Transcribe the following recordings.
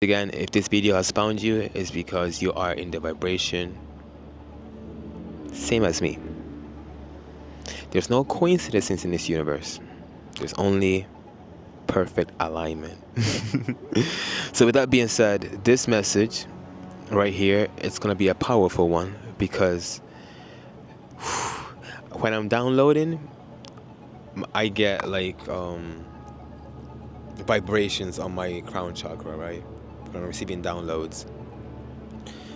Again, if this video has found you, it's because you are in the vibration same as me. There's no coincidences in this universe. There's only perfect alignment. So with that being said, this message right here, it's gonna be a powerful one because when I'm downloading, I get like vibrations on my crown chakra, right? When I'm receiving downloads.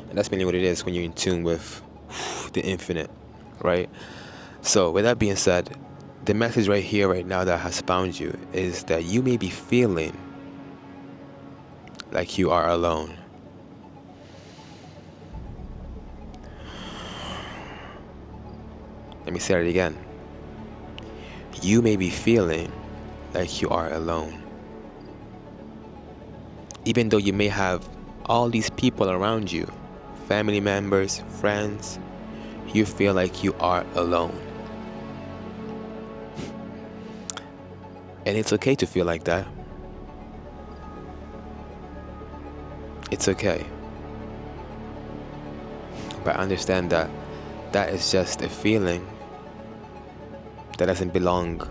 And that's mainly what it is when you're in tune with the infinite, right? So with that being said, the message right here, right now that has found you is that you may be feeling like you are alone. Let me say it again. You may be feeling like you are alone. Even though you may have all these people around you, family members, friends, you feel like you are alone. And it's okay to feel like that. It's okay. But understand that that is just a feeling that doesn't belong.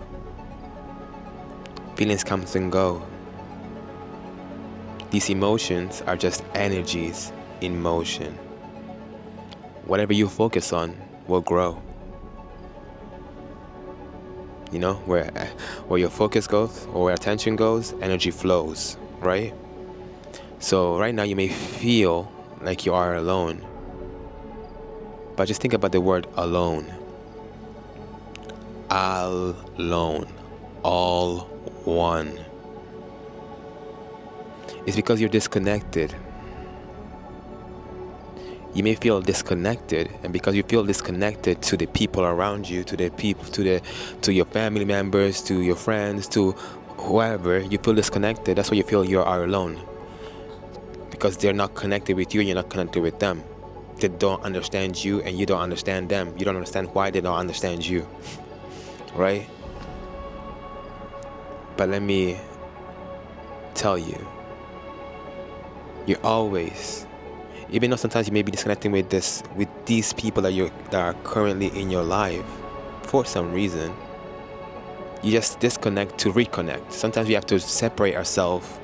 Feelings come and go. These emotions are just energies in motion. Whatever you focus on will grow. You know, where your focus goes or where attention goes, energy flows, right? So right now you may feel like you are alone, but just think about the word alone. Alone. All one. It's because you're disconnected. You may feel disconnected, and because you feel disconnected to the people around you, to the people, to your family members, to your friends, to whoever, you feel disconnected. That's why you feel you are alone. Because they're not connected with you, and you're not connected with them. They don't understand you, and you don't understand them. You don't understand why they don't understand you, right? But let me tell you, you're always, even though sometimes you may be disconnecting with these people that are currently in your life for some reason, you just disconnect to reconnect. Sometimes we have to separate ourselves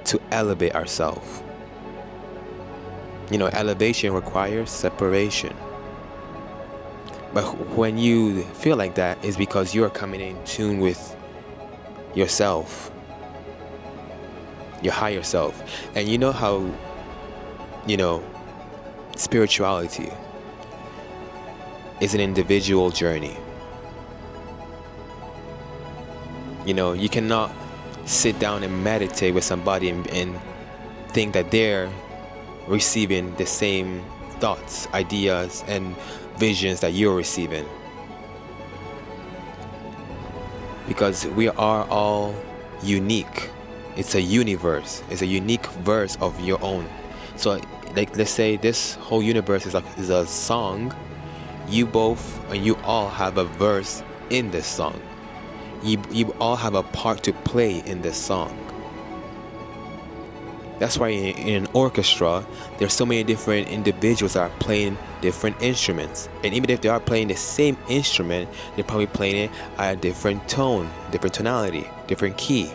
to elevate ourselves. You know, elevation requires separation. But when you feel like that, it's because you're coming in tune with yourself, your higher self. And you know how, spirituality is an individual journey. You cannot sit down and meditate with somebody and think that they're receiving the same thoughts, ideas, and visions that you're receiving. Because we are all unique. It's a universe. It's a unique verse of your own. So, like, let's say this whole universe is a song. You both and you all have a verse in this song. You all have a part to play in this song. That's why in an orchestra, there's so many different individuals that are playing different instruments. And even if they are playing the same instrument, they're probably playing it at a different tone, different tonality, different key.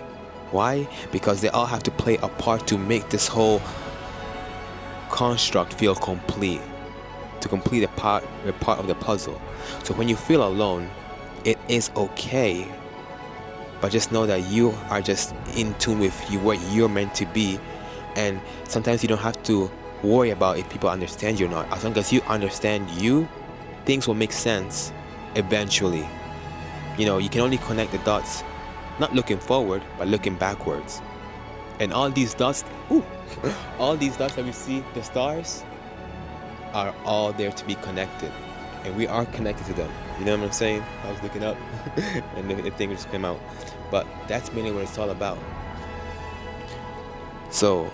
Why? Because they all have to play a part to make this whole construct feel complete, to complete a part of the puzzle. So when you feel alone, it is okay, but just know that you are just in tune with what you're meant to be. And sometimes you don't have to worry about if people understand you or not. As long as you understand you, things will make sense eventually. You can only connect the dots, not looking forward, but looking backwards. And all these dots, all these dots that we see, the stars, are all there to be connected. And we are connected to them. You know what I'm saying? I was looking up and the thing just came out. But that's mainly what it's all about. So,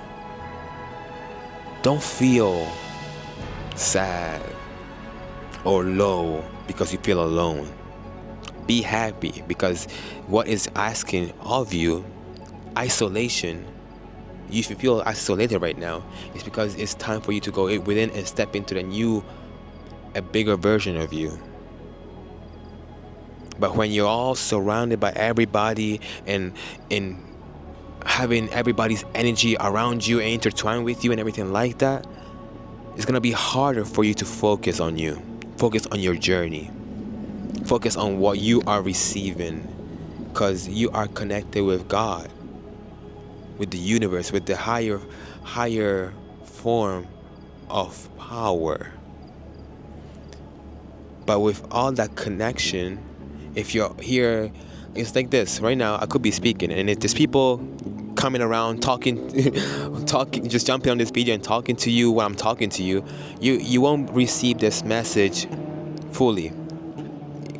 don't feel sad or low because you feel alone. Be happy, because what is asking of you, isolation, you feel isolated right now, it's because it's time for you to go within and step into a bigger version of you. But when you're all surrounded by everybody and having everybody's energy around you and intertwined with you and everything like that, it's gonna be harder for you to focus on you, focus on your journey, focus on what you are receiving, because you are connected with God, with the universe, with the higher form of power. But with all that connection, if you're here, it's like this right now. I could be speaking, and if there's people coming around talking, just jumping on this video and talking to you while I'm talking to you, you won't receive this message fully.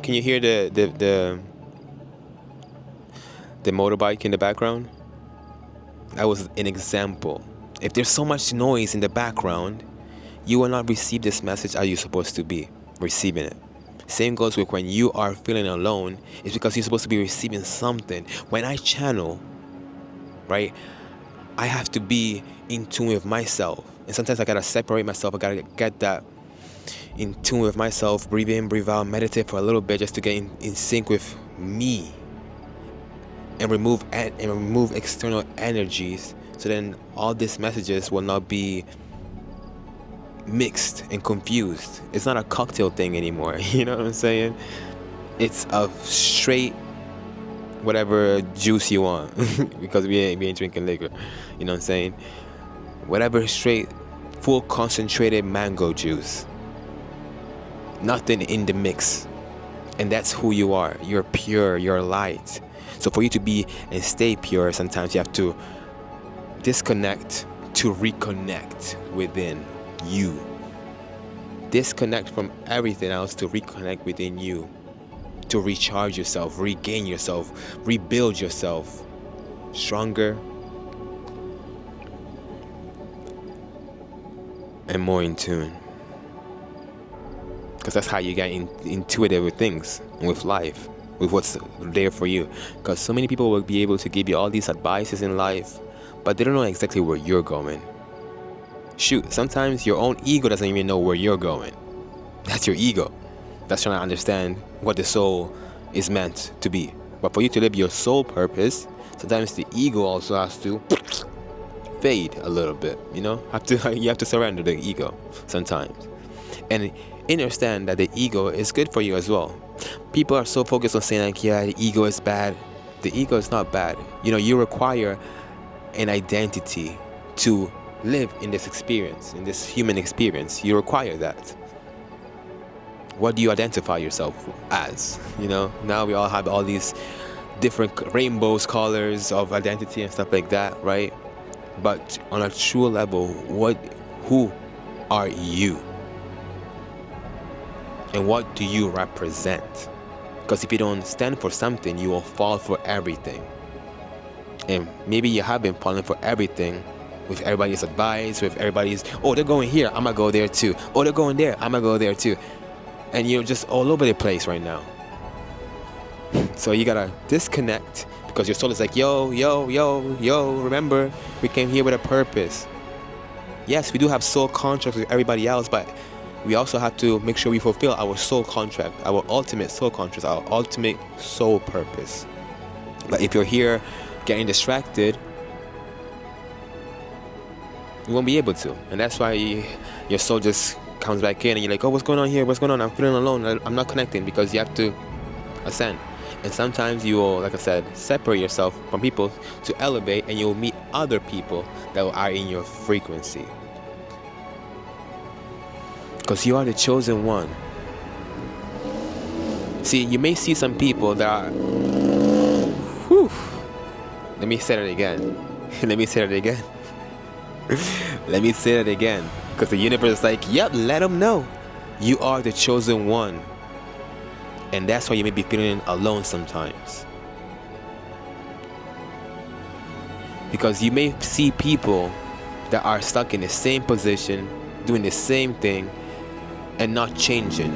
Can you hear the motorbike in the background? That was an example. If there's so much noise in the background, you will not receive this message as you're supposed to be receiving it. Same goes with when you are feeling alone. It's because you're supposed to be receiving something. When I channel, right, I have to be in tune with myself. And sometimes I gotta separate myself. I gotta get that in tune with myself. Breathe in, breathe out, meditate for a little bit just to get in sync with me. And remove external energies, so then all these messages will not be mixed and confused. It's not a cocktail thing anymore. You know what I'm saying? It's a straight whatever juice you want because we ain't drinking liquor. You know what I'm saying? Whatever straight, full concentrated mango juice. Nothing in the mix. And that's who you are. You're pure. You're light. So for you to be and stay pure, sometimes you have to disconnect to reconnect within you. Disconnect from everything else to reconnect within you. To recharge yourself, regain yourself, rebuild yourself stronger and more in tune. Because that's how you get intuitive with things, with life, with what's there for you. Because so many people will be able to give you all these advices in life, but they don't know exactly where you're going. Shoot, sometimes your own ego doesn't even know where you're going. That's your ego. That's trying to understand what the soul is meant to be. But for you to live your soul purpose, sometimes the ego also has to fade a little bit, you know? You have to surrender the ego sometimes. And understand that the ego is good for you as well. People are so focused on saying like, yeah, the ego is bad. The ego is not bad. You know, you require an identity to live in this experience, in this human experience. You require that. What do you identify yourself as? You know, now we all have all these different rainbows, colors of identity and stuff like that, right? But on a true level, who are you? And what do you represent? Because if you don't stand for something, you will fall for everything. And maybe you have been falling for everything with everybody's advice, with everybody's, oh, they're going here, I'm gonna go there too. Oh, they're going there, I'm gonna go there too. And you're just all over the place right now. So you gotta disconnect, because your soul is like, yo, remember, we came here with a purpose. Yes, we do have soul contracts with everybody else, but we also have to make sure we fulfill our soul contract, our ultimate soul contract, our ultimate soul purpose. But if you're here getting distracted, you won't be able to. And that's why your soul just comes back in and you're like, oh, what's going on here? What's going on? I'm feeling alone. I'm not connecting, because you have to ascend. And sometimes you will, like I said, separate yourself from people to elevate, and you'll meet other people that are in your frequency. Because you are the chosen one. See, you may see some people that are... Whew. Let me say that again. Let me say that again. Let me say that again. Because the universe is like, yep, let them know. You are the chosen one. And that's why you may be feeling alone sometimes. Because you may see people that are stuck in the same position, doing the same thing, and not changing.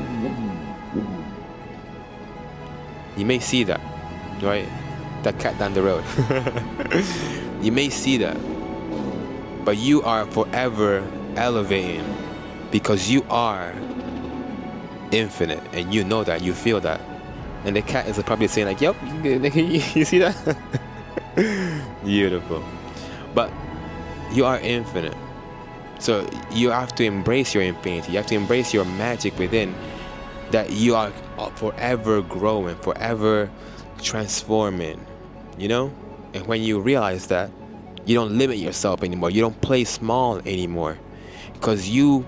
You may see that, right? That cat down the road. You may see that. but you are forever elevating because you are infinite, and you know that, you feel that. And the cat is probably saying like, yep, you see that? Beautiful. But you are infinite. So you have to embrace your infinity. You have to embrace your magic within, that you are forever growing, forever transforming, you know? And when you realize that, you don't limit yourself anymore. You don't play small anymore. Because you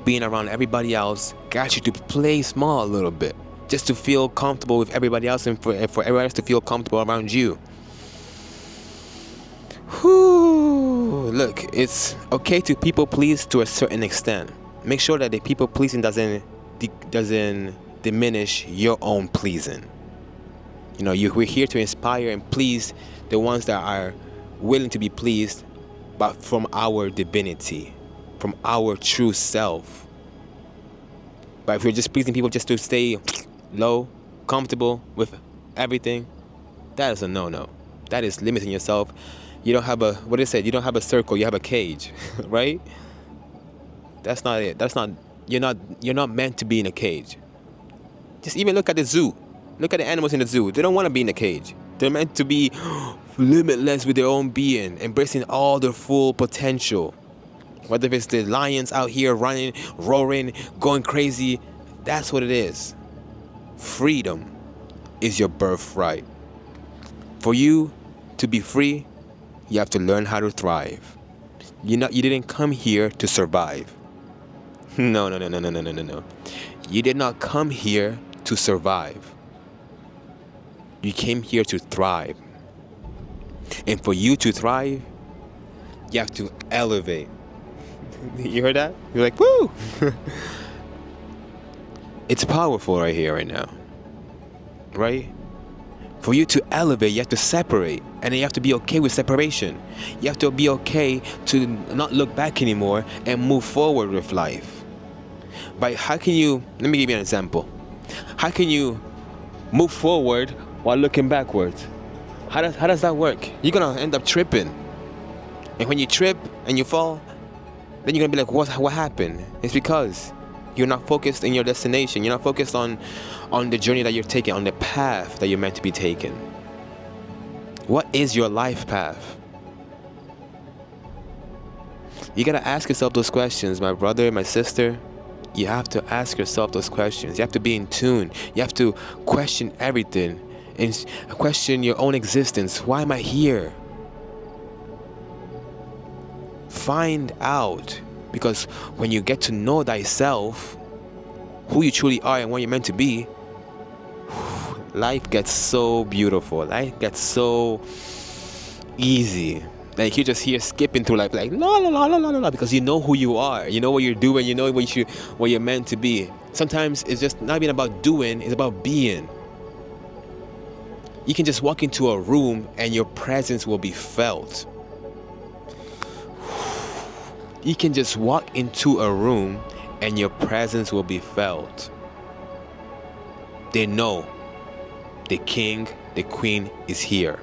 being around everybody else got you to play small a little bit, just to feel comfortable with everybody else, and for everybody else to feel comfortable around you. Whew. Look, it's okay to people please to a certain extent. Make sure that the people pleasing doesn't diminish your own pleasing. You know, we're here to inspire and please the ones that are willing to be pleased, but from our divinity, from our true self. But if you're just pleasing people just to stay low, comfortable with everything, that is a no-no. That is limiting yourself. You don't have a, what it said, you don't have a circle, you have a cage, right? That's not it. You're not meant to be in a cage. Just even look at the zoo. Look at the animals in the zoo. They don't want to be in a cage. They're meant to be limitless with their own being, embracing all their full potential. Whether it's the lions out here running, roaring, going crazy, that's what it is. Freedom is your birthright. For you to be free, you have to learn how to thrive. You didn't come here to survive. No. You did not come here to survive. You came here to thrive. And for you to thrive, you have to elevate. You heard that? You're like, woo! It's powerful right here, right now. Right? For you to elevate, you have to separate. And then you have to be okay with separation. You have to be okay to not look back anymore and move forward with life. But how can you, let me give you an example. How can you move forward while looking backwards? How does that work? You're going to end up tripping. And when you trip and you fall, then you're going to be like, what happened? It's because you're not focused in your destination. You're not focused on the journey that you're taking, on the path that you're meant to be taking. What is your life path? You got to ask yourself those questions, my brother, my sister. You have to ask yourself those questions. You have to be in tune. You have to question everything and question your own existence. Why am I here? Find out, because when you get to know thyself, who you truly are and what you're meant to be, life gets so beautiful. Life gets so easy. Like you're just here skipping through life, like la la la la la la, because you know who you are. You know what you're doing. You know what you're meant to be. Sometimes it's just not even about doing; it's about being. You can just walk into a room and your presence will be felt. You can just walk into a room and your presence will be felt. They know the king, the queen is here.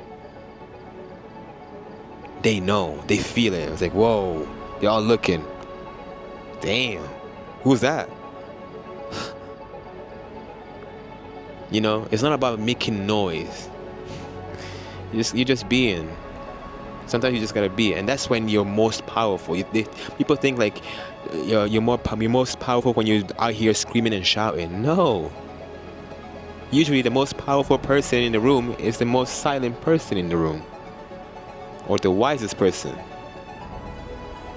They know, they feel it. It's like, whoa, they're all looking. Damn, who's that? You know, it's not about making noise. You're just being. Sometimes you just gotta be, and that's when you're most powerful. People think like you're most powerful when you're out here screaming and shouting. No. Usually the most powerful person in the room is the most silent person in the room, or the wisest person,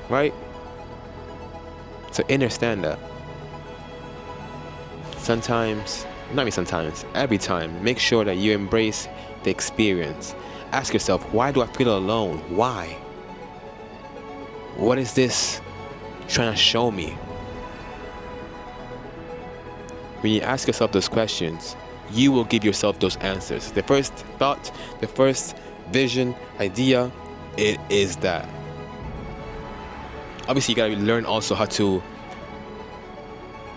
right? So understand that. Every time, make sure that you embrace the experience. Ask yourself, why do I feel alone? Why? What is this trying to show me? When you ask yourself those questions, you will give yourself those answers. The first thought, the first vision, idea, it is that. Obviously, you gotta learn also how to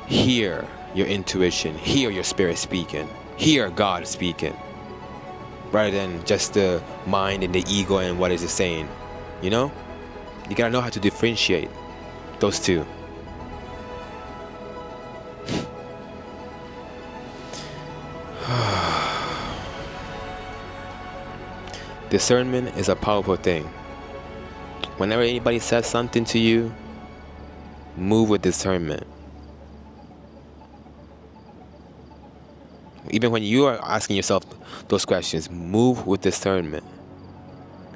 hear your intuition, hear your spirit speaking, hear God speaking, rather than just the mind and the ego and what is it saying, you know? You gotta know how to differentiate those two. Discernment is a powerful thing. Whenever anybody says something to you, move with discernment. Even when you are asking yourself those questions, move with discernment.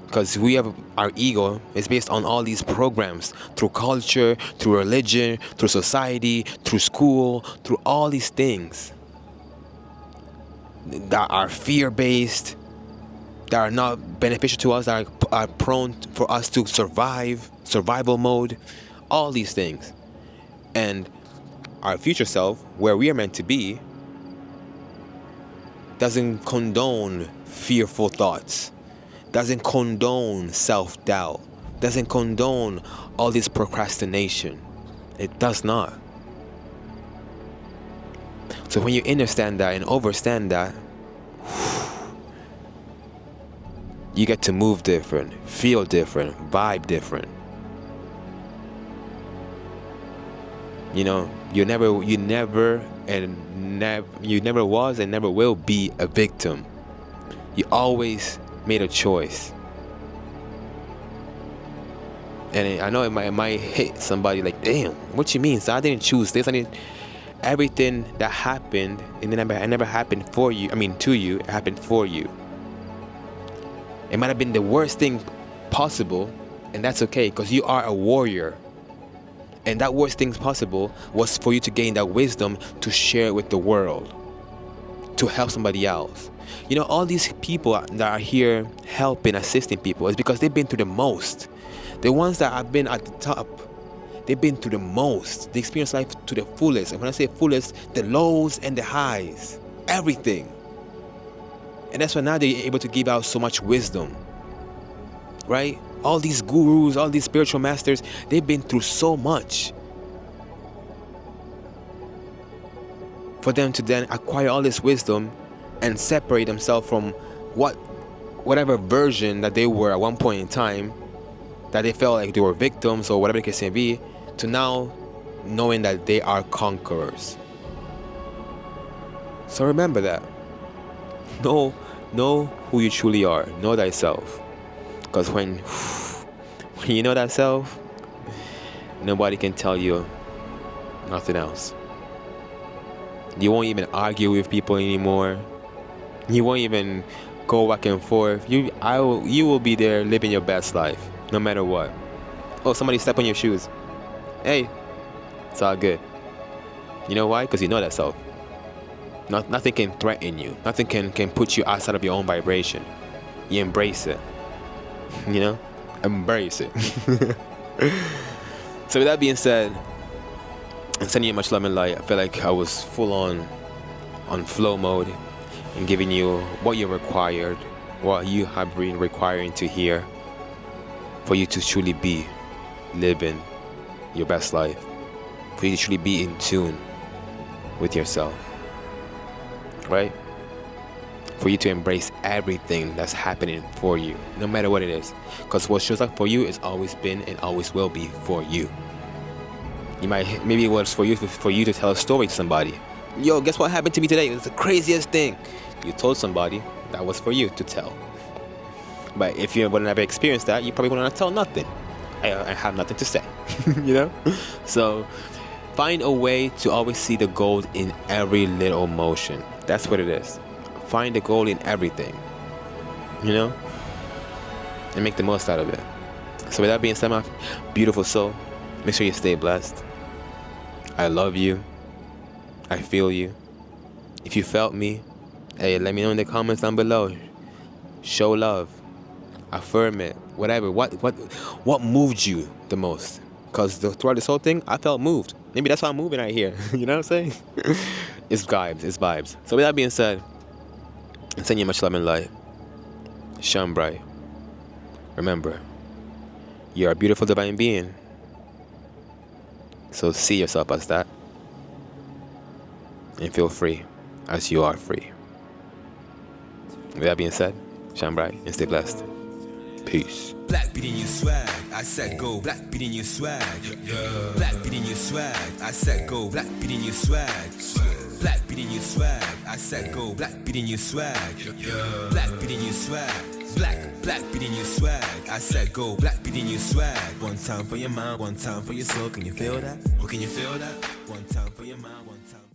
Because we have our ego is based on all these programs through culture, through religion, through society, through school, through all these things that are fear-based, that are not beneficial to us, that are prone for us to survival mode, all these things. And our future self, where we are meant to be, doesn't condone fearful thoughts, doesn't condone self-doubt, doesn't condone all this procrastination. It does not. So when you understand that and understand that, you get to move different, feel different, vibe different. You know, you never was and never will be a victim. You always made a choice. And I know it might hit somebody like, damn, what you mean? So I didn't choose this. Everything that happened, and then it never happened for you. I mean, to you, it happened for you. It might have been the worst thing possible, and that's okay, because you are a warrior. And that worst thing possible was for you to gain that wisdom to share it with the world, to help somebody else. You know, all these people that are here helping, assisting people, is because they've been through the most. The ones that have been at the top, they've been through the most. They experience life to the fullest. And when I say fullest, the lows and the highs, everything. And that's why now they're able to give out so much wisdom, right? All these gurus, all these spiritual masters, they've been through so much. For them to then acquire all this wisdom and separate themselves from whatever version that they were at one point in time, that they felt like they were victims or whatever the case may be, to now knowing that they are conquerors. So remember that. Know who you truly are. Know thyself. Because when you know thyself, nobody can tell you nothing else. You won't even argue with people anymore. You won't even go back and forth. You will be there living your best life, no matter what. Oh, somebody step on your shoes. Hey, it's all good. You know why? Because you know that self. Nothing can threaten you. Nothing can put you outside of your own vibration. You embrace it. You know? Embrace it. So with that being said, I'm sending you much love and light. I feel like I was full on flow mode and giving you what you required, what you have been requiring to hear for you to truly be living your best life, for you to truly be in tune with yourself, right? For you to embrace everything that's happening for you, no matter what it is. Because what shows up for you has always been and always will be for you. Maybe it was for you to tell a story to somebody. Yo, guess what happened to me today? It was the craziest thing. You told somebody, that was for you to tell. But if you would never experienced that, you probably would not tell nothing. I have nothing to say. You know? So find a way to always see the gold in every little motion. That's what it is. Find the gold in everything. You know? And make the most out of it. So with that being said, my beautiful soul, make sure you stay blessed. I love you. I feel you. If you felt me, hey, let me know in the comments down below. Show love. Affirm it. Whatever. What moved you the most? Because throughout this whole thing, I felt moved. Maybe that's why I'm moving right here. You know what I'm saying? It's vibes. It's vibes. So with that being said, I'm sending you much love and light. Shine bright. Remember, you're a beautiful divine being. So see yourself as that. And feel free as you are free. With that being said, shine bright and stay blessed. Peace. Black beating you swag, I said go. Black beating you swag, yeah. Black beating you swag, I said go. Black beating you swag, black beating you swag, I said go. Black beating you swag, yeah. Black beating you swag, black beating you swag, I said go. Black beating you swag. One time for your mind, one time for your soul. Can you feel that? Oh, can you feel that? One time for your mind, one time.